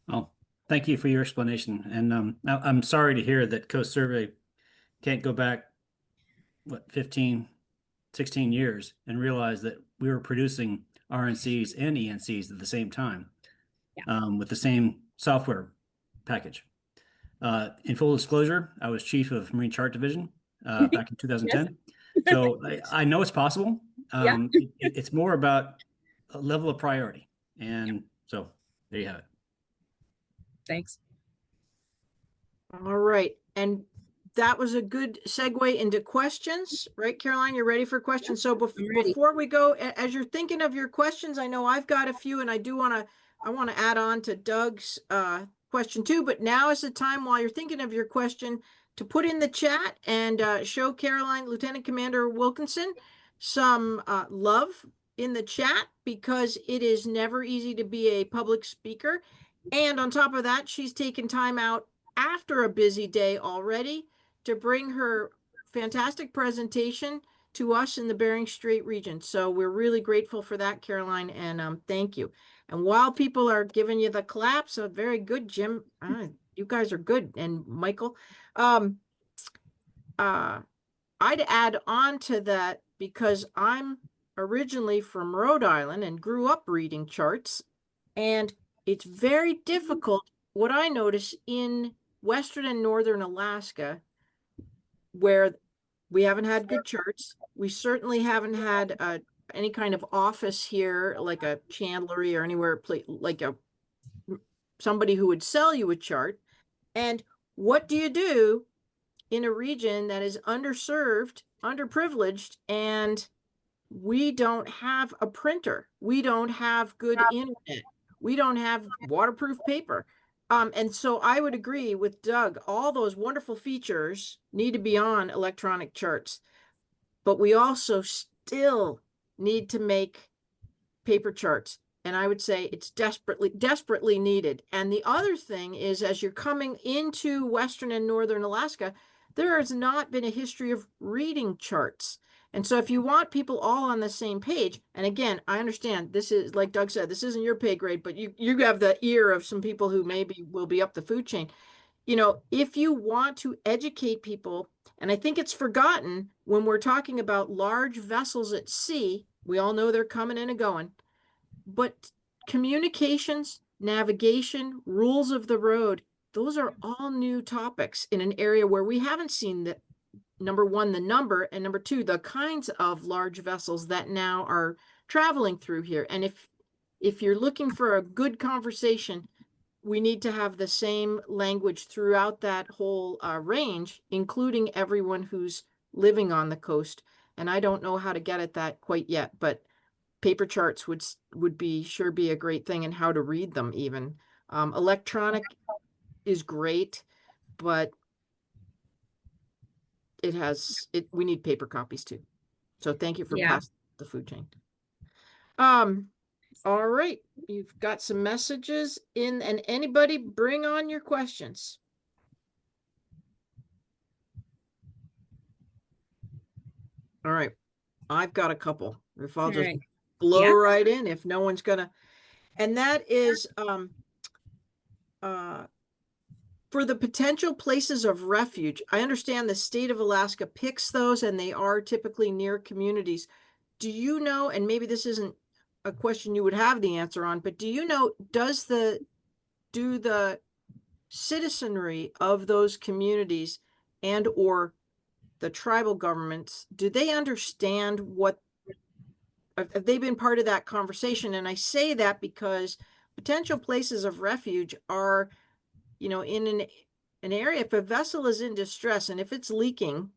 E: Well, thank you for your explanation. And I'm sorry to hear that Coast Survey can't go back, 15, 16 years and realize that we were producing RNCs and ENCs at the same time, with the same software package. In full disclosure, I was chief of Marine Chart Division back in 2010. Yes. So I know it's possible. It's more about a level of priority. And so there you have it.
B: Thanks.
A: All right. And that was a good segue into questions, right, Caroline? You're ready for questions? So before we go, as you're thinking of your questions, I know I've got a few, and I want to add on to Doug's question too, but now is the time, while you're thinking of your question, to put in the chat and show Caroline, Lieutenant Commander Wilkinson, some love in the chat, because it is never easy to be a public speaker. And on top of that, she's taken time out after a busy day already to bring her fantastic presentation to us in the Bering Strait region. So we're really grateful for that, Caroline, and thank you. And while people are giving you the claps, very good, Jim. You guys are good. And Michael, I'd add on to that, because I'm originally from Rhode Island and grew up reading charts, and it's very difficult. What I notice in Western and Northern Alaska, where we haven't had good charts, we certainly haven't had any kind of office here, like a chandlery or anywhere, like somebody who would sell you a chart. And what do you do in a region that is underserved, underprivileged, and we don't have a printer, we don't have good internet, we don't have waterproof paper? And so I would agree with Doug, all those wonderful features need to be on electronic charts, but we also still need to make paper charts. And I would say it's desperately needed. And the other thing is, as you're coming into Western and Northern Alaska, there has not been a history of reading charts. And so if you want people all on the same page, and again, I understand this is, like Doug said, this isn't your pay grade, but you have the ear of some people who maybe will be up the food chain. You know, if you want to educate people, and I think it's forgotten when we're talking about large vessels at sea, we all know they're coming in and going, but communications, navigation, rules of the road, those are all new topics in an area where we haven't seen the number one, the number, and number two, the kinds of large vessels that now are traveling through here. And if you're looking for a good conversation, we need to have the same language throughout that whole range, including everyone who's living on the coast. And I don't know how to get at that quite yet, but paper charts would be a great thing, and how to read them even. Electronic is great, but we need paper copies too. So thank you for passing the food chain. All right, you've got some messages in, and anybody bring on your questions. All right, I've got a couple. If I'll just blow right in, if no one's gonna, and that is for the potential places of refuge. I understand the state of Alaska picks those, and they are typically near communities. Do you know, and maybe this isn't a question you would have the answer on, but do you know, do the citizenry of those communities and or the tribal governments, do they understand what, have they been part of that conversation? And I say that because potential places of refuge are, you know, in an area, if a vessel is in distress and if it's leaking,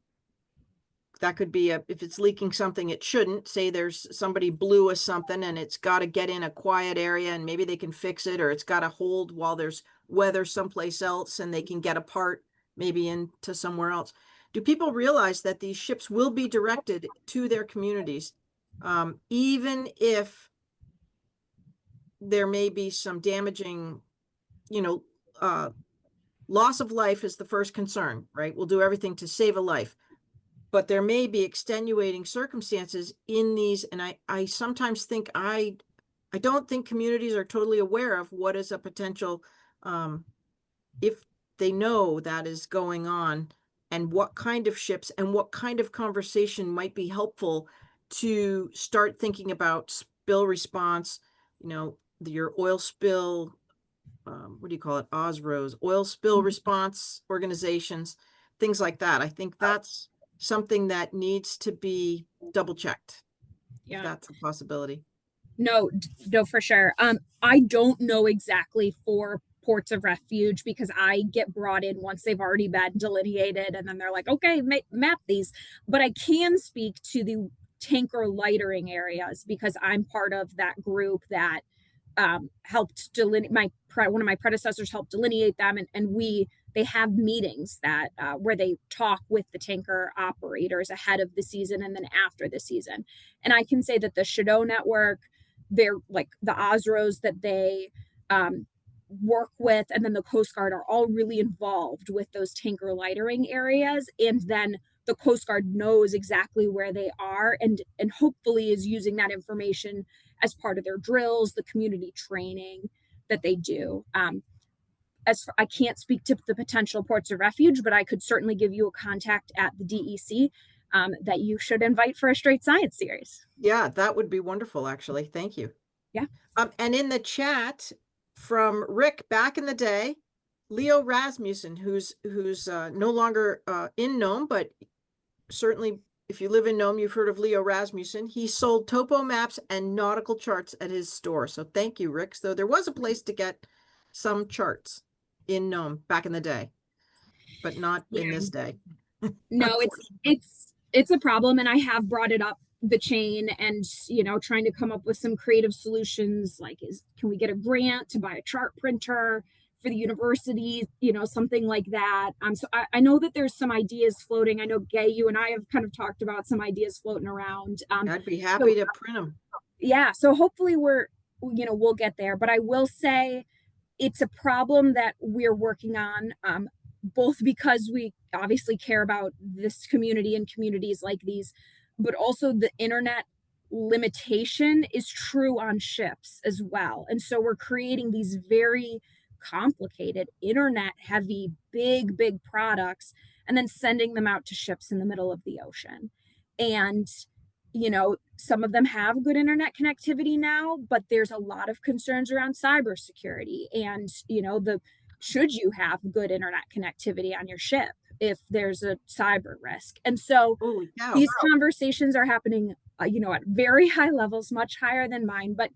A: that could be if it's leaking something it shouldn't, say there's somebody blew us something and it's got to get in a quiet area and maybe they can fix it, or it's got to hold while there's weather someplace else and they can get a part maybe into somewhere else. Do people realize that these ships will be directed to their communities, even if there may be some damaging, you know, loss of life is the first concern, right? We'll do everything to save a life. But there may be extenuating circumstances in these, and I sometimes think I don't think communities are totally aware of what is a potential, if they know that is going on, and what kind of ships and what kind of conversation might be helpful to start thinking about spill response, you know, your oil spill, what do you call it? OSROs, oil spill response organizations, things like that. I think that's something that needs to be double checked. If that's a possibility.
B: No, for sure. I don't know exactly for ports of refuge because I get brought in once they've already been delineated, and then they're like, okay, map these. But I can speak to the tanker lightering areas because I'm part of that group that helped delineate. One of my predecessors helped delineate them, and they have meetings that where they talk with the tanker operators ahead of the season and then after the season. And I can say that the Shadow Network, they're like the OSROs that they work with, and then the Coast Guard are all really involved with those tanker lightering areas. And then the Coast Guard knows exactly where they are and hopefully is using that information as part of their drills, the community training that they do. I can't speak to the potential ports of refuge, but I could certainly give you a contact at the DEC that you should invite for a Strait Science series.
A: Yeah, that would be wonderful, actually. Thank you.
B: Yeah.
A: And in the chat from Rick back in the day, Leo Rasmussen, who's no longer in Nome, but certainly if you live in Nome, you've heard of Leo Rasmussen. He sold topo maps and nautical charts at his store. So thank you, Rick. So there was a place to get some charts in Nome back in the day, but not in this day.
B: No, it's a problem, and I have brought it up the chain, and you know, trying to come up with some creative solutions, like can we get a grant to buy a chart printer for the university, you know, something like that. So I know that there's some ideas floating. I know, Gay, you and I have kind of talked about some ideas floating around.
A: I'd be happy to print them.
B: Yeah, so hopefully we'll get there. But I will say it's a problem that we're working on, both because we obviously care about this community and communities like these, but also the internet limitation is true on ships as well. And so we're creating these very complicated internet heavy, big products and then sending them out to ships in the middle of the ocean. And some of them have good internet connectivity now, but there's a lot of concerns around cybersecurity and, should you have good internet connectivity on your ship if there's a cyber risk? And so these conversations are happening, at very high levels, much higher than mine, but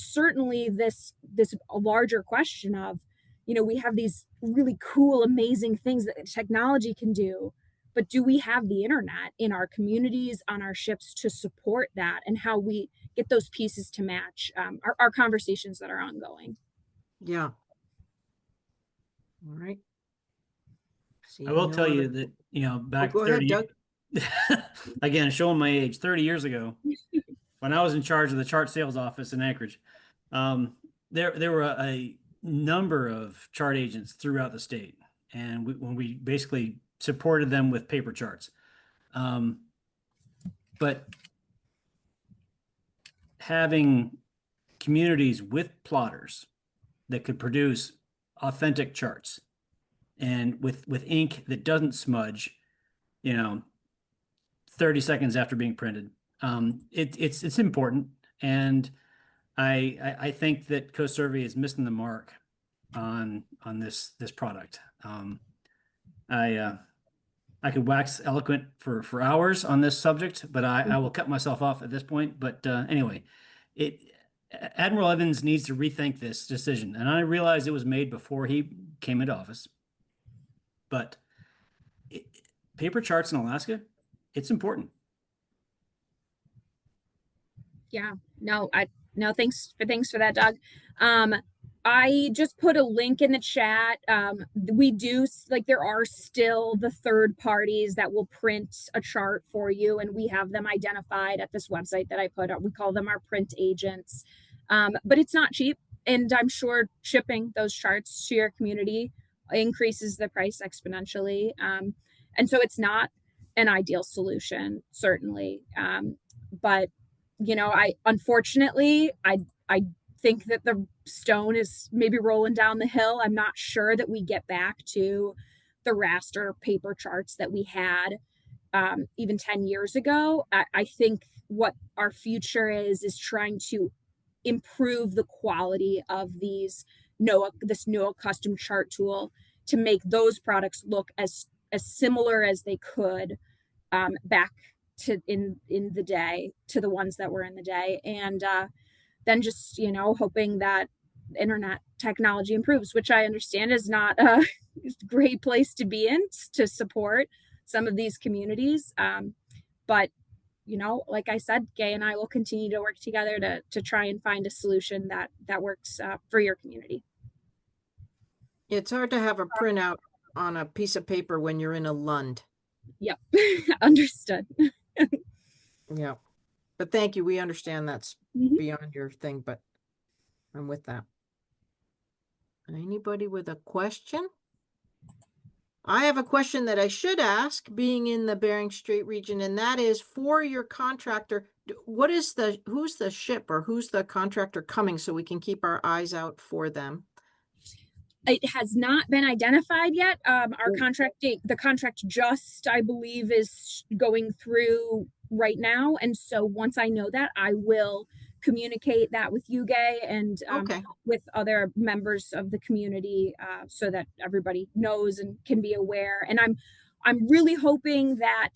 B: certainly this larger question of, we have these really cool, amazing things that technology can do, but do we have the internet in our communities, on our ships to support that, and how we get those pieces to match our conversations that are ongoing.
A: Yeah. All right.
E: I will tell you that, back 30,
A: ahead,
E: again, showing my age, 30 years ago, when I was in charge of the chart sales office in Anchorage, there were a number of chart agents throughout the state. And when we basically supported them with paper charts. But having communities with plotters that could produce authentic charts and with ink that doesn't smudge, 30 seconds after being printed, it's important. And I think that Coast Survey is missing the mark on this product. I could wax eloquent for hours on this subject, but I will cut myself off at this point. But anyway, Admiral Evans needs to rethink this decision. And I realized it was made before he came into office. But paper charts in Alaska, it's important.
B: Yeah, no, thanks for that, Doug. I just put a link in the chat. We do, there are still the third parties that will print a chart for you, and we have them identified at this website that I put up. We call them our print agents. But it's not cheap, and I'm sure shipping those charts to your community increases the price exponentially. And so it's not an ideal solution, certainly. But unfortunately, I think that the stone is maybe rolling down the hill. I'm not sure that we get back to the raster paper charts that we had even 10 years ago. I think what our future is trying to improve the quality of this NOAA custom chart tool to make those products look as similar as they could back to in the day to the ones that were in the day. And then just, hoping that internet technology improves, which I understand is not a great place to be in to support some of these communities. But, like I said, Gay and I will continue to work together to try and find a solution that works for your community.
A: It's hard to have a printout on a piece of paper when you're in a Lund.
B: Yep. Understood.
A: Yeah. But thank you. We understand that's beyond your thing, but I'm with that. Anybody with a question? I have a question that I should ask, being in the Bering Strait region, and that is for your contractor. Who's the ship or who's the contractor coming so we can keep our eyes out for them?
B: It has not been identified yet. The contract just, I believe, is going through right now. And so once I know that, I will communicate that with you, Gay, and with other members of the community so that everybody knows and can be aware. And I'm really hoping that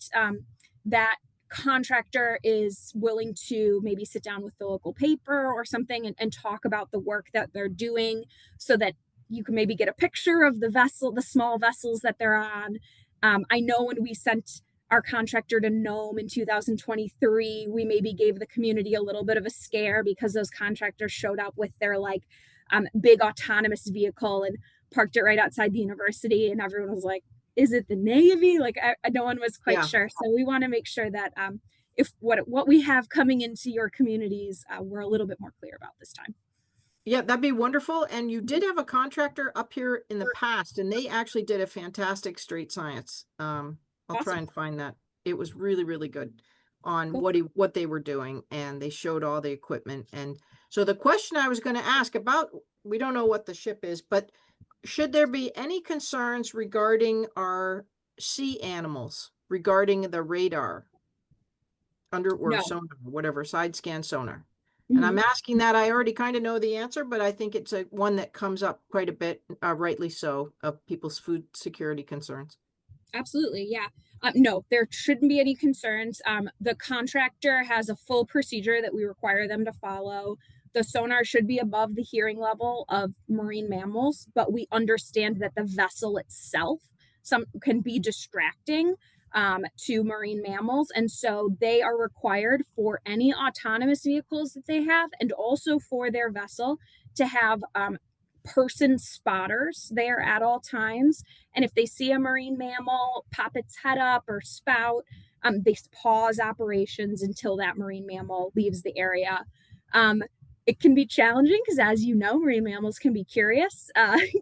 B: that contractor is willing to maybe sit down with the local paper or something and talk about the work that they're doing so that you can maybe get a picture of the small vessels that they're on. I know when we sent our contractor to Nome in 2023, we maybe gave the community a little bit of a scare because those contractors showed up with their big autonomous vehicle and parked it right outside the university. And everyone was like, is it the Navy? No one was quite sure. So we want to make sure that if what we have coming into your communities, we're a little bit more clear about this time.
A: Yeah, that'd be wonderful. And you did have a contractor up here in the past, and they actually did a fantastic Strait Science. I'll try
B: Awesome.
A: and find that. It was really, really good on
B: Cool.
A: what they were doing, and they showed all the equipment. And so the question I was going to ask about, we don't know what the ship is, but should there be any concerns regarding our sea animals, regarding the radar or
B: No.
A: sonar, whatever, side scan sonar? And
B: Mhm.
A: I'm asking that, I already kind of know the answer, but I think it's one that comes up quite a bit, rightly so, of people's food security concerns.
B: Absolutely, yeah. No, there shouldn't be any concerns. The contractor has a full procedure that we require them to follow. The sonar should be above the hearing level of marine mammals, but we understand that the vessel itself can be distracting to marine mammals. And so they are required for any autonomous vehicles that they have, and also for their vessel, to have person spotters there at all times. And if they see a marine mammal pop its head up or spout, they pause operations until that marine mammal leaves the area. It can be challenging because, as you know, marine mammals can be curious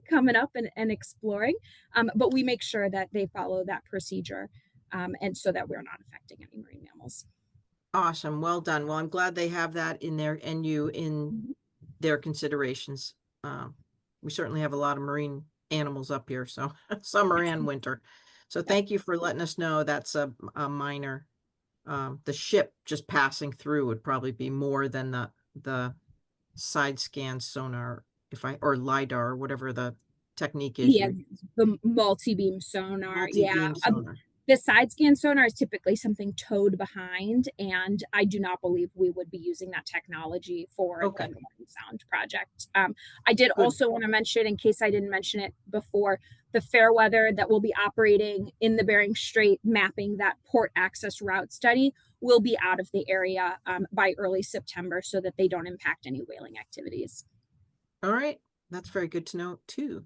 B: coming up and exploring, but we make sure that they follow that procedure, and so that we're not affecting any marine mammals.
A: Awesome. Well done. Well, I'm glad they have that in there and you in their considerations. We certainly have a lot of marine animals up here, so summer and winter. So thank you for letting us know that's a minor. The ship just passing through would probably be more than the side scan sonar, or LiDAR, or whatever the technique is.
B: Yeah, the multi-beam sonar. Yeah,
A: Multi-beam sonar.
B: the side scan sonar is typically something towed behind, and I do not believe we would be using that technology for
A: Okay.
B: the Norton Sound project. I did
A: Good.
B: also want to mention, in case I didn't mention it before, the fair weather that will be operating in the Bering Strait, mapping that port access route study, will be out of the area by early September, so that they don't impact any whaling activities.
A: All right. That's very good to know too.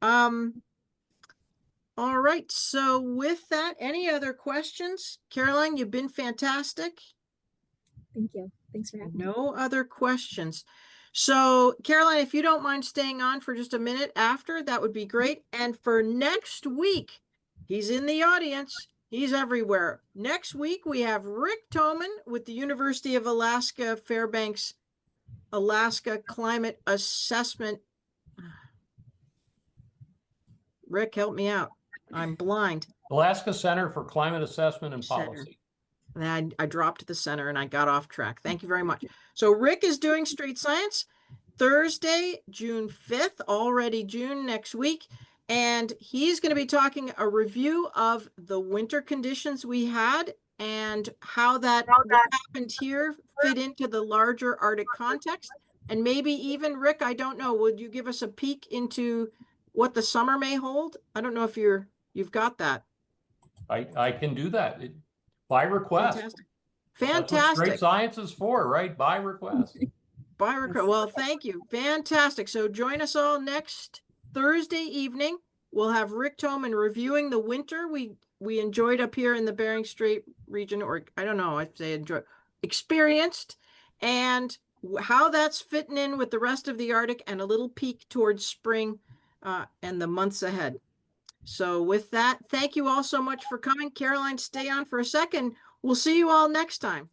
B: Mhm.
A: All right. So with that, any other questions? Caroline, you've been fantastic.
B: Thank you. Thanks for having me.
A: No other questions. So Caroline, if you don't mind staying on for just a minute after, that would be great. And for next week, he's in the audience. He's everywhere. Next week, we have Rick Toman with the University of Alaska Fairbanks, Alaska Climate Assessment. Rick, help me out. I'm blind.
C: Alaska Center for Climate Assessment and
A: Center.
C: Policy.
A: And I dropped the center and I got off track. Thank you very much. So Rick is doing Strait Science Thursday, June 5th, already June next week. And he's going to be talking a review of the winter conditions we had and how that what happened here fit into the larger Arctic context. And maybe even, Rick, I don't know, would you give us a peek into what the summer may hold? I don't know if you've got that.
C: I can do that by request.
A: Fantastic.
C: That's what Strait
A: Fantastic.
C: Science is for, right? By request.
A: By request. Well, thank you. Fantastic. So join us all next Thursday evening. We'll have Rick Toman reviewing the winter we enjoyed up here in the Bering Strait region, or I don't know, I'd say experienced, and how that's fitting in with the rest of the Arctic, and a little peek towards spring and the months ahead. So with that, thank you all so much for coming. Caroline, stay on for a second. We'll see you all next time.